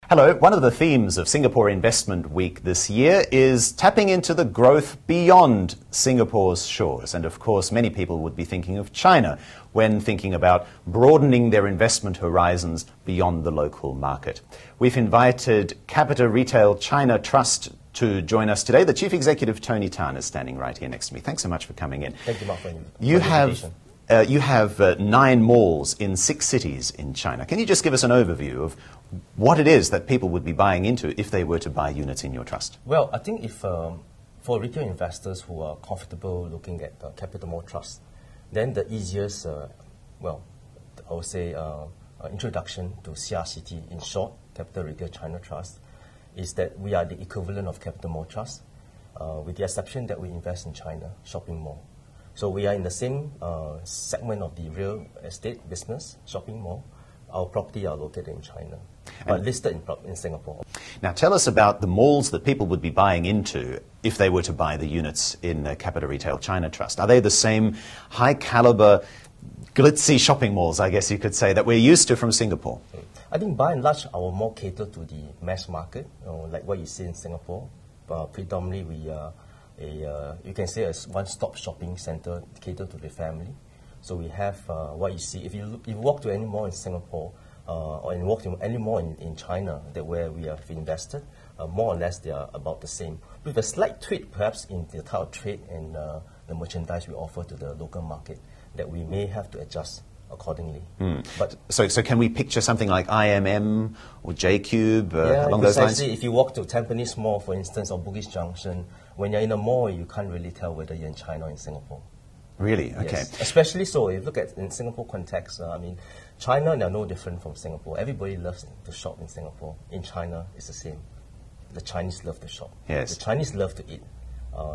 Hello. One of the themes of Singapore Investment Week this year is tapping into the growth beyond Singapore's shores. And of course, many people would be thinking of China when thinking about broadening their investment horizons beyond the local market. We've invited CapitaRetail China Trust to join us today. The Chief Executive, Tony Tan, is standing right here next to me. Thanks so much for coming in. Thank you, Mark, for You have 9 malls in 6 cities in China. Can you just give us an overview of what it is that people would be buying into if they were to buy units in your trust? Well, I think if for retail investors who are comfortable looking at the CapitaMall Trust, then the easiest, I would say, introduction to CRCT, in short, CapitaRetail China Trust, is that we are the equivalent of CapitaMall Trust, with the exception that we invest in China, shopping mall. So we are in the same segment of the real estate business, shopping mall. Our property are located in China, but listed in Singapore. Now tell us about the malls that people would be buying into if they were to buy the units in the CapitaRetail China Trust. Are they the same high-caliber, glitzy shopping malls, I guess you could say, that we're used to from Singapore? I think by and large, our mall cater to the mass market, like what you see in Singapore. Predominantly, we are you can say a one-stop shopping center cater to the family. So we have what you see. If you walk to any mall in Singapore, or you walk to any mall in China where we have invested, more or less they are about the same, with a slight tweak perhaps in the type of trade and the merchandise we offer to the local market that we may have to adjust accordingly. But so can we picture something like IMM or J-Cube along those lines? If you walk to Tampines Mall, for instance, or Bugis Junction, when you're in a mall, you can't really tell whether you're in China or in Singapore. Really? Okay. Yes. Especially so, if you look at in Singapore context, China, they're no different from Singapore. Everybody loves to shop in Singapore. In China, it's the same. The Chinese love to shop. Yes. The Chinese love to eat.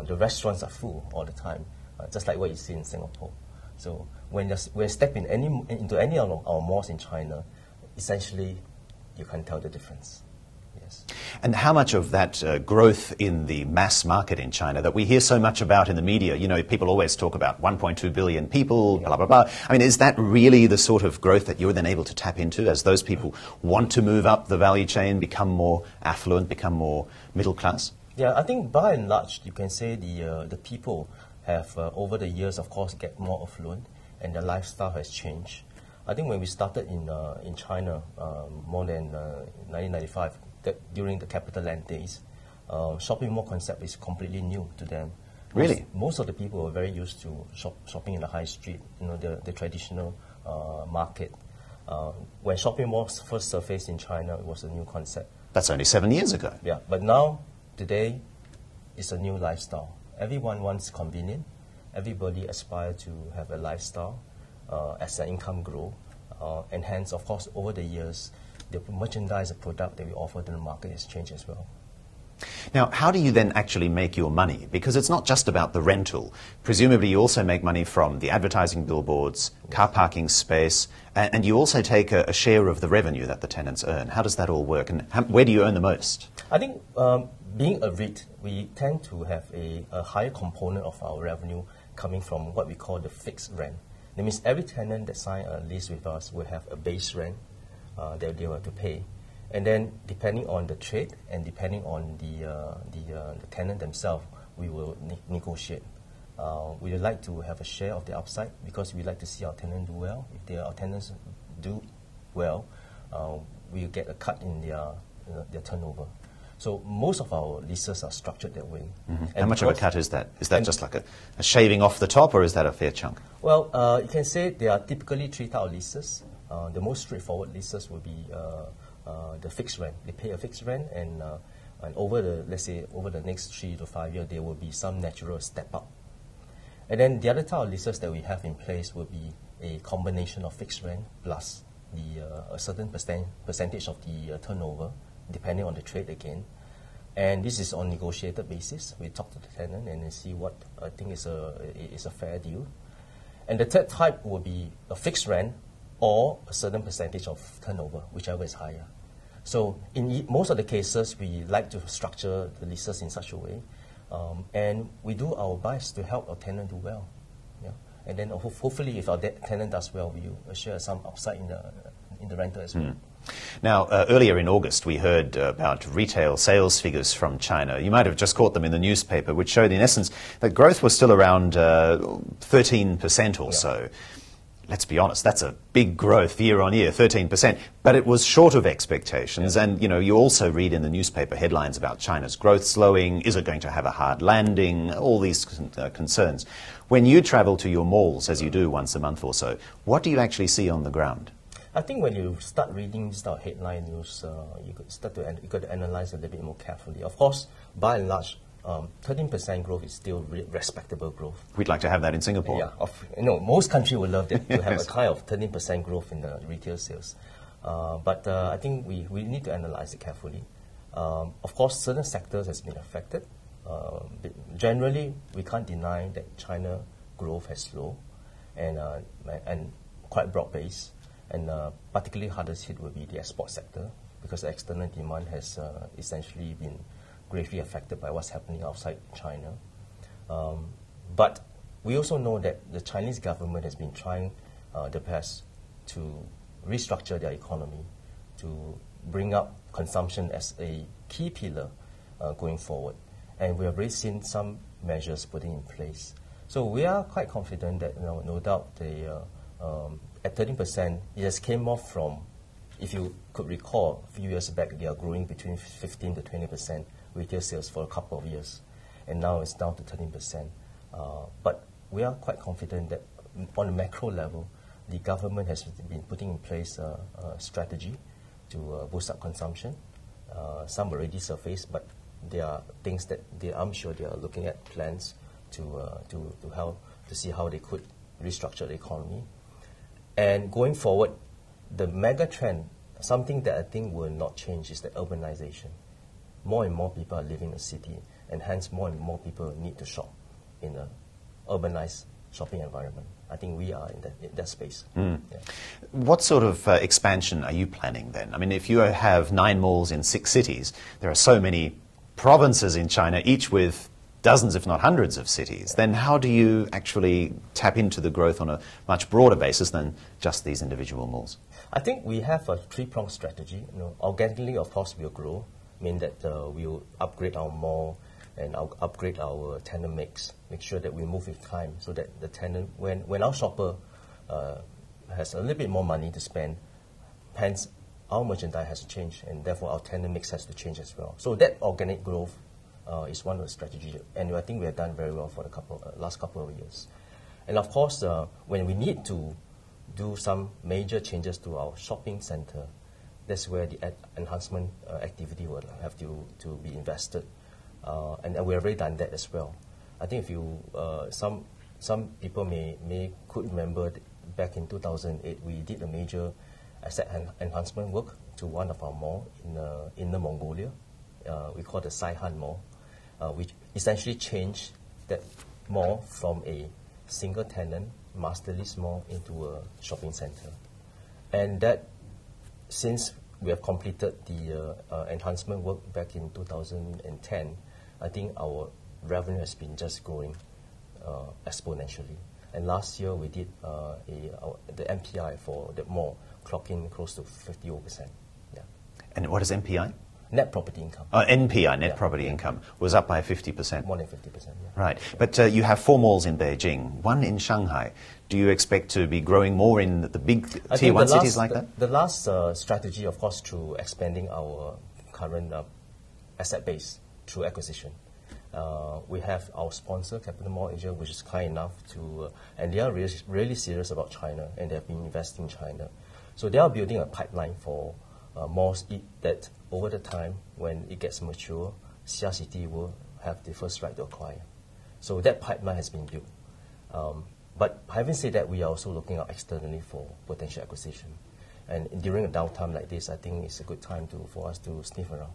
The restaurants are full all the time, just like what you see in Singapore. So when you step into any of our malls in China, essentially, you can tell the difference. Yes. And how much of that growth in the mass market in China that we hear so much about in the media, people always talk about 1.2 billion people, blah, blah, blah. I mean, is that really the sort of growth that you're then able to tap into as those people want to move up the value chain, become more affluent, become more middle class? Yeah, I think by and large, you can say the people have, over the years, of course, get more affluent, and their lifestyle has changed. I think when we started in China more than 1995, during the CapitaLand days, shopping mall concept is completely new to them. Really? Most of the people were very used to shopping in the high street, the traditional market. When shopping malls first surfaced in China, it was a new concept. That's only 7 years ago. Yeah, but now, today, it's a new lifestyle. Everyone wants convenience. Everybody aspires to have a lifestyle as their income grow. And hence, of course, over the years, the merchandise, the product that we offer to the market has changed as well. Now, how do you then actually make your money? Because it's not just about the rental. Presumably, you also make money from the advertising billboards, car parking space, and you also take a share of the revenue that the tenants earn. How does that all work, and where do you earn the most? I think being a REIT, we tend to have a higher component of our revenue coming from what we call the fixed rent. That means every tenant that signs a lease with us will have a base rent that they will have to pay. And then depending on the trade and depending on the tenant themselves, we will negotiate. We would like to have a share of the upside because we like to see our tenants do well. If our tenants do well, we get a cut in their turnover. So most of our leases are structured that way. Mm-hmm. How much of a cut is that? Is that just like a shaving off the top, or is that a fair chunk? Well, you can say there are typically 3 types of leases. The most straightforward leases will be the fixed rent. They pay a fixed rent, and over the next 3 to 5 years, there will be some natural step up. And then the other type of leases that we have in place will be a combination of fixed rent plus a certain percentage of the turnover, depending on the trade again. And this is on negotiated basis. We talk to the tenant and see what I think is a fair deal. And the third type will be a fixed rent or a certain percentage of turnover, whichever is higher. So in most of the cases, we like to structure the leases in such a way. And we do our best to help our tenant do well. Yeah? And then hopefully if our tenant does well, we will share some upside in the rental as well. Now, earlier in August, we heard about retail sales figures from China. You might have just caught them in the newspaper, which showed, in essence, that growth was still around 13% or so. Let's be honest, that's a big growth year on year, 13%. But it was short of expectations. And, you know, you also read in the newspaper headlines about China's growth slowing. Is it going to have a hard landing? All these concerns. When you travel to your malls, as you do once a month or so, what do you actually see on the ground? I think when you start reading this headline news, you could analyze a little bit more carefully. Of course, by and large, 13% growth is still respectable growth. We'd like to have that in Singapore. Yeah, most countries would love that, to have a kind of 13% growth in the retail sales. But I think we need to analyze it carefully. Of course, certain sectors has been affected. Generally, we can't deny that China growth has slowed and quite broad-based. And particularly hardest hit will be the export sector, because the external demand has essentially been gravely affected by what's happening outside China. But we also know that the Chinese government has been trying the best to restructure their economy, to bring up consumption as a key pillar going forward. And we have already seen some measures put in place. So we are quite confident that, no doubt, at 13%, it just came off from, if you could recall, a few years back, they are growing between 15 to 20% retail sales for a couple of years. And now it's down to 13%. But we are quite confident that on a macro level, the government has been putting in place a strategy to boost up consumption. Some already surfaced, but there are things that I'm sure they are looking at plans to help to see how they could restructure the economy. And going forward, the mega trend, something that I think will not change, is the urbanization. More and more people are living in the city, and hence more and more people need to shop in an urbanized shopping environment. I think we are in that space. Yeah. What sort of expansion are you planning then? I mean, if you have 9 malls in 6 cities, there are so many provinces in China, each with dozens, if not hundreds of cities, then how do you actually tap into the growth on a much broader basis than just these individual malls? I think we have a 3-pronged strategy. Organically, of course, we'll grow, mean that we'll upgrade our mall and upgrade our tenant mix, make sure that we move with time so that the tenant, when our shopper has a little bit more money to spend, hence our merchandise has to change, and therefore our tenant mix has to change as well. So that organic growth is one of the strategies, and I think we have done very well for the last couple of years. And of course, when we need to do some major changes to our shopping center, that's where the enhancement activity will have to be invested, and we have already done that as well. I think if you some people could remember back in 2008 we did a major asset enhancement work to one of our malls in Inner Mongolia. We call the Saihan Mall, which essentially changed that mall from a single tenant master lease mall into a shopping center. And that, since we have completed the enhancement work back in 2010, I think our revenue has been just growing exponentially. And last year we did the MPI for the mall clocking close to 50%. Yeah. And what is MPI? Net property income. NPI, net property income, was up by 50%. More than 50%, yeah. Right. But you have 4 malls in Beijing, 1 in Shanghai. Do you expect to be growing more in the big Tier 1 cities like that? The last strategy, of course, through expanding our current asset base through acquisition. We have our sponsor, CapitaMall Asia, which is kind enough to, and they are really serious about China, and they have been investing in China. So they are building a pipeline for malls that over the time, when it gets mature, CRCT will have the first right to acquire. So that pipeline has been built. But having said that, we are also looking out externally for potential acquisition. And during a downtime like this, I think it's a good time for us to sniff around.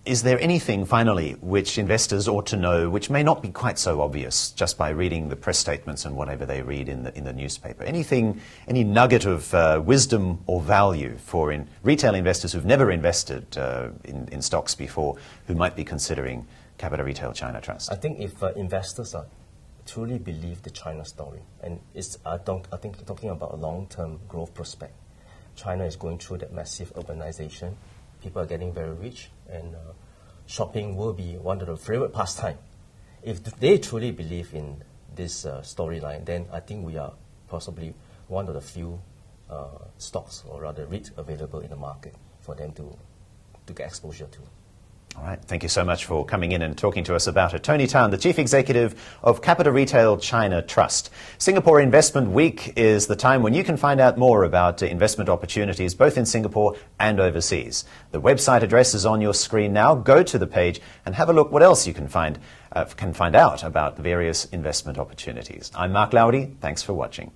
Is there anything, finally, which investors ought to know, which may not be quite so obvious just by reading the press statements and whatever they read in the newspaper? Anything, any nugget of wisdom or value for retail investors who've never invested in stocks before, who might be considering CapitaRetail China Trust? I think if investors truly believe the China story, and I think talking about a long-term growth prospect, China is going through that massive urbanization. People are getting very rich, and shopping will be one of the favorite pastime. If they truly believe in this storyline, then I think we are possibly one of the few stocks, or rather REIT, available in the market for them to get exposure to. All right. Thank you so much for coming in and talking to us about it. Tony Tan, the Chief Executive of CapitaRetail China Trust. Singapore Investment Week is the time when you can find out more about investment opportunities both in Singapore and overseas. The website address is on your screen now. Go to the page and have a look what else you can find out about the various investment opportunities. I'm Mark Lowdy. Thanks for watching.